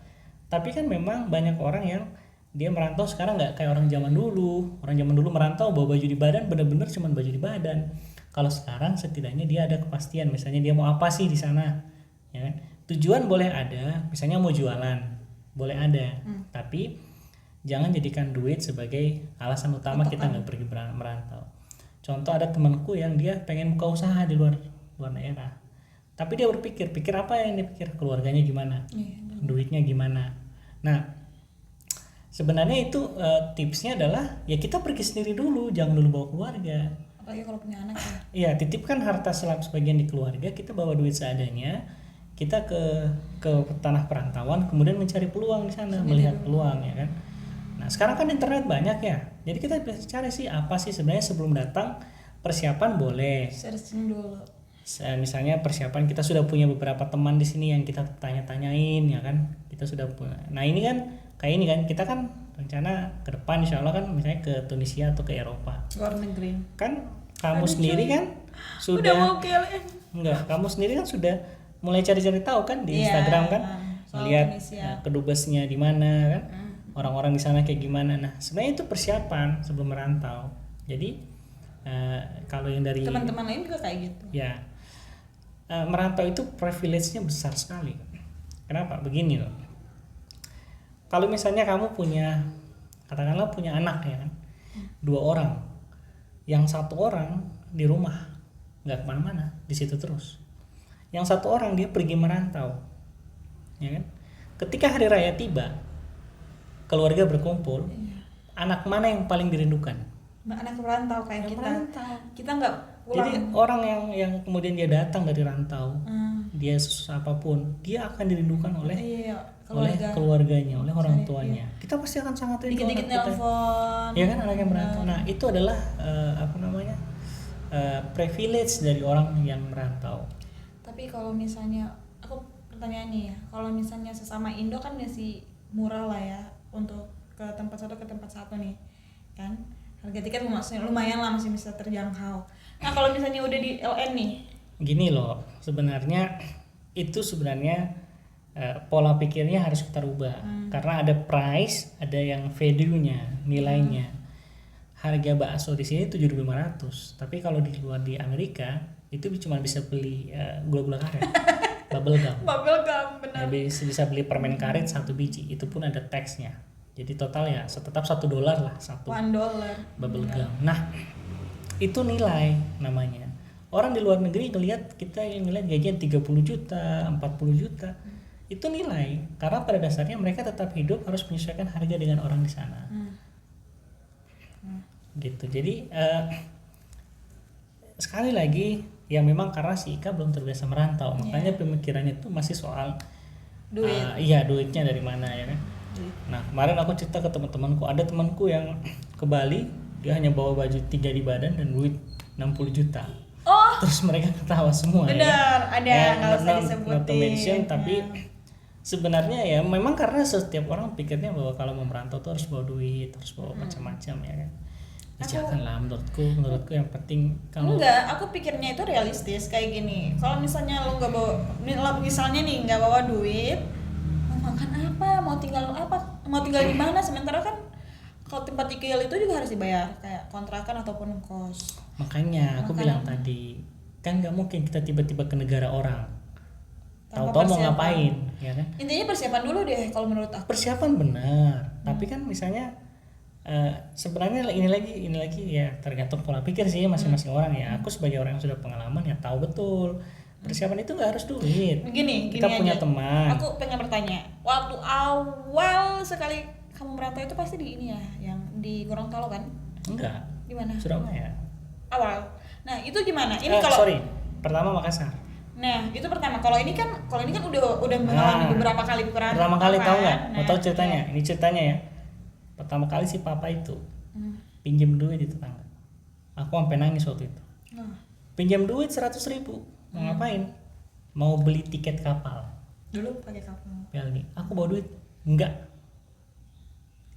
Tapi kan memang banyak orang yang dia merantau sekarang nggak kayak orang zaman dulu. Orang zaman dulu merantau bawa baju di badan, bener-bener cuma baju di badan. Kalau sekarang setidaknya dia ada kepastian, misalnya dia mau apa sih di sana, ya kan? Tujuan boleh ada, misalnya mau jualan, boleh ada. Tapi jangan jadikan duit sebagai alasan utama kita nggak pergi merantau. Contoh, ada temanku yang dia pengen buka usaha di luar daerah. Tapi dia pikir apa yang dia pikir? Keluarganya gimana? Duitnya gimana? Nah, sebenarnya itu tipsnya adalah ya kita pergi sendiri dulu, jangan dulu bawa keluarga. Apalagi kalau punya anak ya. Iya, titipkan harta sebagian di keluarga, kita bawa duit seadanya, kita ke tanah perantauan, kemudian mencari peluang di sana, melihat peluang ya kan. Nah, sekarang kan internet banyak ya. Jadi kita bisa cari sih apa sih sebenarnya sebelum datang. Persiapan boleh. Searching dulu. Misalnya persiapan, kita sudah punya beberapa teman di sini yang kita tanya-tanyain ya kan. Kita sudah punya. Nah, ini kan kayak ini kan, kita kan rencana ke depan insya Allah kan misalnya ke Tunisia atau ke Eropa. Luar negeri. Kan kamu sendiri kan sudah udah mau KLM. Enggak, kamu sendiri kan sudah mulai cari-cari tahu kan di Iya, Instagram kan, soal lihat Tunisia. kedubesnya di mana kan, orang-orang di sana kayak gimana. Nah sebenarnya itu persiapan sebelum merantau. Jadi kalau yang dari Teman-teman lain juga kayak gitu. ya merantau itu privilege-nya besar sekali. Kenapa? Begini loh. Kalau misalnya kamu punya, katakanlah punya anak ya kan, 2 orang, yang 1 orang di rumah nggak kemana-mana, di situ terus. Yang 1 orang dia pergi merantau, ya kan? Ketika hari raya tiba, keluarga berkumpul, anak mana yang paling dirindukan? Anak merantau kayak Yang kita. merantau. Kita nggak pulang. Jadi orang yang kemudian dia datang dari rantau, Hmm. dia susah apapun, dia akan dirindukan oleh Iya, oleh keluarga. keluarganya, oleh orang Saya, tuanya. Kita pasti akan sangat rindu Dikit-dikit anak kita. nelpon. Ya kan, anak yang merantau. Nah itu adalah privilege dari orang yang merantau. Tapi kalau misalnya aku pertanyaan nih ya, kalau misalnya sesama Indo kan masih murah lah ya untuk ke tempat satu nih, kan? Harga tiket lumayan lah, masih bisa terjangkau. Nah kalau misalnya udah di LN nih, Gini loh, sebenarnya itu pola pikirnya harus kita rubah. Karena ada price, ada yang value-nya, nilainya. Harga bakso di sini 7.500, tapi kalau di luar di Amerika itu cuma bisa beli gula-gula karet, bubble gum. bubble gum benar. Ya, bisa beli permen karet 1 biji, itu pun ada taxnya. Jadi total ya tetap $1 lah satu $1. bubble gum. Nah itu nilai namanya. Orang di luar negeri ngelihat kita yang ngelihat gajian 30 juta, 40 juta, itu nilai. Karena pada dasarnya mereka tetap hidup harus menyesuaikan harga dengan orang di sana. Gitu. Jadi sekali lagi ya memang karena si Ika belum terbiasa merantau, makanya pemikirannya itu masih soal Duit. Iya, duitnya dari mana ya kan. Nah kemarin aku cerita ke teman-temanku, ada temanku yang ke Bali, dia hanya bawa baju 3 di badan dan duit 60 juta. Oh, Terus mereka ketawa semua. benar, ya. ada, Ya, nggak usah not disebutin. to mention, tapi Ya. sebenarnya ya memang karena setiap orang pikirnya bahwa kalau mau merantau tuh harus bawa duit, harus bawa macam-macam ya kan. Ya, janganlah, menurutku yang penting kalau Enggak, aku pikirnya itu realistis kayak gini. Kalau misalnya lo nggak bawa, misalnya nih nggak bawa duit, mau makan apa, mau tinggal di mana? Sementara kan kalau tempat tinggal itu juga harus dibayar, kayak kontrakan ataupun kos. makanya aku Makanya. bilang tadi kan nggak mungkin kita tiba-tiba ke negara orang Tanpa tahu-tahu mau persiapan. ngapain ya kan. Intinya persiapan dulu deh kalau menurut aku. Persiapan benar, tapi kan misalnya sebenarnya ini lagi ya tergantung pola pikir sih masing-masing orang ya. Aku sebagai orang yang sudah pengalaman ya tahu betul persiapan itu nggak harus duit. Gini Kita punya aja. teman. Aku pengen bertanya, waktu awal sekali kamu merantau itu pasti di ini ya, yang di Gorontalo kan? Enggak, Di mana? Surabaya. Awal. Nah itu gimana? Ini kalau Sorry, pertama Makassar. Nah itu pertama. Kalau ini kan udah mengalami Nah, beberapa kali perantauan. Pertama kali tahu nggak? Mau Nah, tahu ceritanya? Ini ceritanya ya. Pertama kali si papa itu pinjam duit di tetangga. Aku sampai nangis waktu itu. Nah, Pinjam duit 100.000. Mau ngapain? Mau beli tiket kapal. dulu pakai kapal. Pelni, aku bawa duit? Enggak.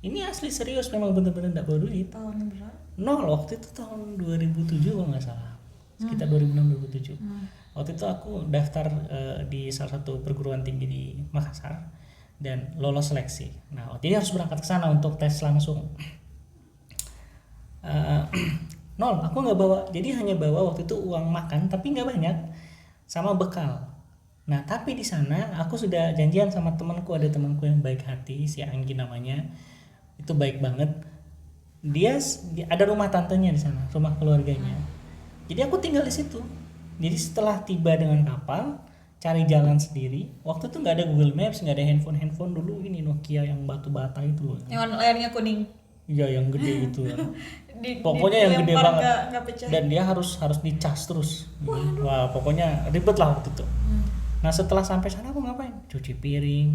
Ini asli serius, memang bener-bener enggak bawa duit. Tahun berapa? Nol, waktu itu tahun 2007 kalau nggak salah. Sekitar 2006-2007. Waktu itu aku daftar di salah satu perguruan tinggi di Makassar dan lolos seleksi. Nah, jadi harus berangkat ke sana untuk tes langsung. Nol, aku nggak bawa. Jadi hanya bawa waktu itu uang makan, tapi nggak banyak, sama bekal. Nah, tapi di sana aku sudah janjian sama temanku, ada temanku yang baik hati, si Anggi namanya, itu baik banget. Dia ada rumah tantenya di sana, rumah keluarganya. Jadi aku tinggal di situ. Jadi setelah tiba dengan kapal, cari jalan sendiri. Waktu itu nggak ada Google Maps, nggak ada handphone dulu ini Nokia yang batu bata itu loh. Yang layarnya kuning. Iya, yang gede itu ya. Pokoknya yang gede dilempar banget. nggak pecah. Dan dia harus dicas terus. Wah, pokoknya ribet lah waktu itu. Nah, setelah sampai sana aku ngapain? Cuci piring,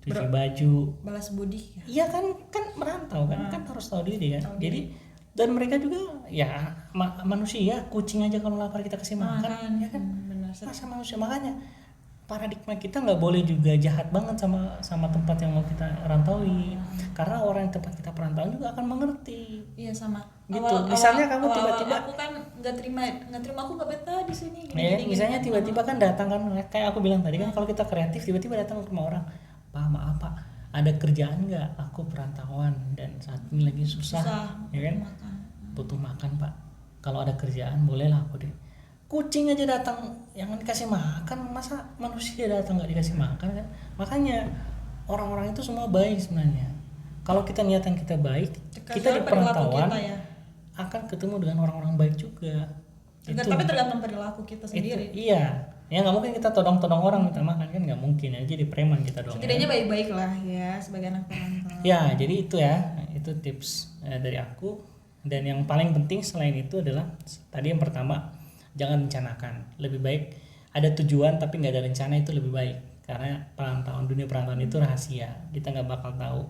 cuci baju. Balas budi ya. Iya kan merantau kan harus tahu diri kan. Jadi dan mereka juga ya manusia, kucing aja kalau lapar kita kasih makan ya kan. Benar. Masa manusia, makanya paradigma kita nggak boleh juga jahat banget sama tempat yang mau kita rantaui, karena orang yang tempat kita perantauan juga akan mengerti. Iya sama. Gitu. Misalnya kamu tiba-tiba aku kan nggak terima aku nggak betah di sini. Misalnya tiba-tiba kan datang kan, kayak aku bilang tadi kan, kalau kita kreatif tiba-tiba datang ke rumah orang, Pak maaf Pak, ada kerjaan nggak? Aku perantauan dan saat ini lagi susah ya kan? Butuh makan Pak. Kalau ada kerjaan bolehlah aku deh. Kucing aja datang yang dikasih makan, masa manusia datang nggak dikasih makan kan? Makanya orang-orang itu semua baik sebenarnya. Kalau kita niatan kita baik, kita di perantauan akan ketemu dengan orang-orang baik juga. Tapi tergantung perilaku kita sendiri. Iya. Ya nggak mungkin kita todong-todong orang minta makan kan, nggak mungkin ya, jadi preman kita dong. Setidaknya baik-baik lah ya sebagai anak perantau. Ya jadi itu ya, itu tips dari aku. Dan yang paling penting selain itu adalah tadi yang pertama, jangan rencanakan. Lebih baik ada tujuan tapi nggak ada rencana, itu lebih baik, karena dunia perantauan itu rahasia, kita nggak bakal tahu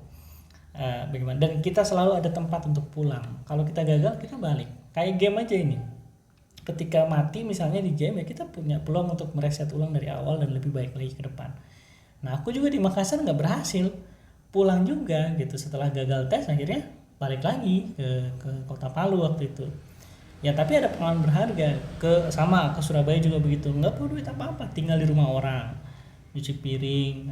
bagaimana. Dan kita selalu ada tempat untuk pulang. Kalau kita gagal kita balik. Kayak game aja ini. Ketika mati misalnya di game ya, kita punya peluang untuk mereset ulang dari awal dan lebih baik lagi ke depan. Nah aku juga di Makassar nggak berhasil, pulang juga gitu setelah gagal tes, akhirnya balik lagi ke Kota Palu waktu itu. Ya tapi ada pengalaman berharga. Ke Surabaya juga begitu, nggak perlu duit apa-apa, tinggal di rumah orang, cuci piring,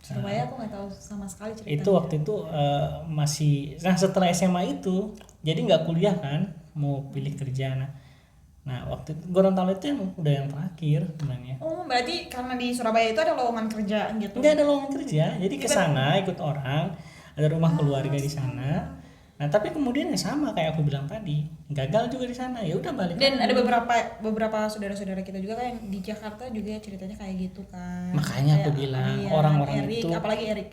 Surabaya aku nggak tahu sama sekali ceritanya. Itu waktu itu masih, setelah SMA itu jadi nggak kuliah kan, mau pilih kerja. Nah waktu itu Gorontalo itu udah yang terakhir sebenarnya. Oh berarti karena di Surabaya itu ada lowongan kerja gitu? Nggak ada lowongan kerja, jadi kesana ikut orang, ada rumah keluarga di sana. Nah tapi kemudian ya sama kayak aku bilang tadi, gagal juga di sana, ya udah balik. Dan ada beberapa saudara-saudara kita juga kan yang di Jakarta juga ceritanya kayak gitu kan. Makanya aku bilang orang-orang Erik, itu, apalagi Erik,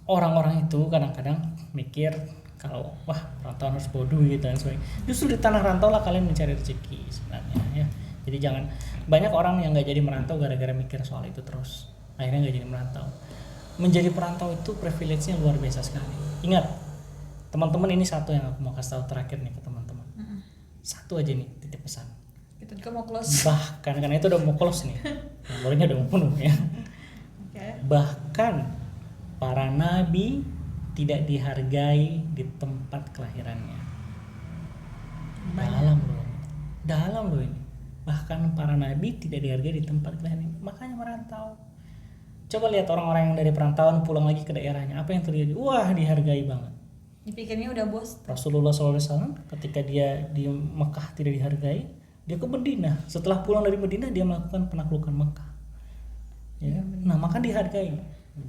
orang-orang itu kadang-kadang mikir kalau wah perantauan harus bodoh gitu dan sebagainya. Justru di tanah rantau lah kalian mencari rezeki sebenarnya ya. Jadi jangan, banyak orang yang nggak jadi merantau gara-gara mikir soal itu terus, akhirnya nggak jadi merantau. Menjadi perantau itu privilege-nya luar biasa sekali. Ingat teman-teman, ini satu yang aku mau kasih tahu terakhir nih ke teman-teman. Satu aja nih titip pesan. Kita juga mau close. Bahkan karena itu udah mau close nih, nomornya udah mau penuh ya. Okay. Bahkan para nabi tidak dihargai di tempat kelahirannya. Dalam loh ini. Bahkan para nabi tidak dihargai di tempat kelahirannya. Makanya merantau. Coba lihat orang-orang yang dari perantauan pulang lagi ke daerahnya, apa yang terjadi? Wah, dihargai banget. Dipikirnya udah bos. Rasulullah SAW ketika dia di Mekah tidak dihargai, dia ke Madinah. Setelah pulang dari Madinah dia melakukan penaklukan Mekah. Ya, nah maka dihargai.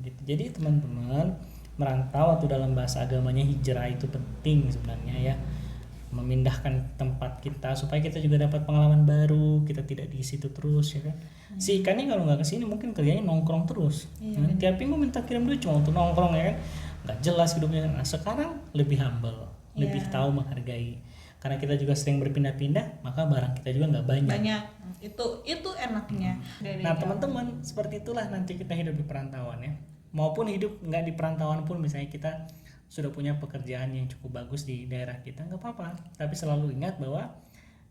Gitu. Jadi teman-teman, merantau atau dalam bahasa agamanya hijrah itu penting sebenarnya ya. Memindahkan tempat kita supaya kita juga dapat pengalaman baru, kita tidak di situ terus ya kan. Si ikan ini kalau nggak kesini mungkin kerjanya nongkrong terus. Tiap minggu minta kirim duit cuma untuk nongkrong ya kan. Nggak jelas hidupnya. Nah sekarang lebih humble, lebih tahu menghargai. Karena kita juga sering berpindah-pindah, maka barang kita juga nggak banyak. Itu enaknya. Nah teman-teman, seperti itulah nanti kita hidup di perantauan ya. Maupun hidup nggak di perantauan pun, misalnya kita sudah punya pekerjaan yang cukup bagus di daerah kita, nggak apa-apa. Tapi selalu ingat bahwa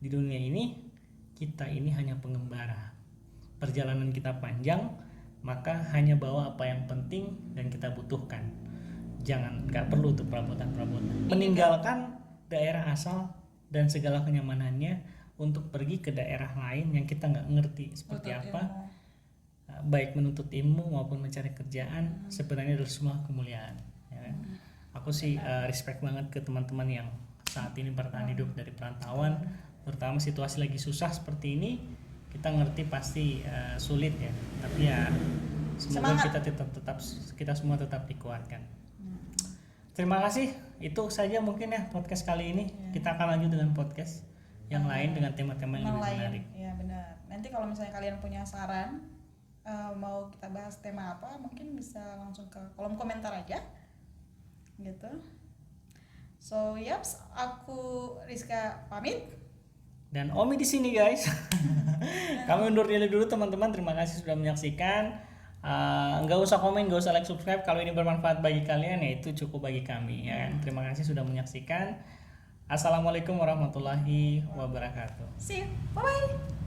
di dunia ini kita ini hanya pengembara. Perjalanan kita panjang, maka hanya bawa apa yang penting dan kita butuhkan. Nggak perlu untuk perabotan-perabotan. Meninggalkan daerah asal dan segala kenyamanannya untuk pergi ke daerah lain yang kita nggak ngerti seperti apa. Baik menuntut ilmu maupun mencari kerjaan, sebenarnya adalah semua kemuliaan. Ya kan? Aku sih respect banget ke teman-teman yang saat ini bertahan hidup dari perantauan, terutama situasi lagi susah seperti ini. Kita ngerti pasti sulit ya, tapi ya semoga kita semua tetap dikuatkan. Terima kasih, itu saja mungkin ya podcast kali ini. Kita akan lanjut dengan podcast yang lain dengan tema-tema yang lebih menarik. Ya benar. Nanti kalau misalnya kalian punya saran, mau kita bahas tema apa, mungkin bisa langsung ke kolom komentar aja. Gitu. So, yaps, aku Rizka pamit. Dan Omi di sini guys. Kami undur diri dulu teman-teman. Terima kasih sudah menyaksikan. Nggak usah komen, nggak usah like, subscribe. Kalau ini bermanfaat bagi kalian, ya itu cukup bagi kami. Ya. Terima kasih sudah menyaksikan. Assalamualaikum warahmatullahi wabarakatuh. See you. Bye bye.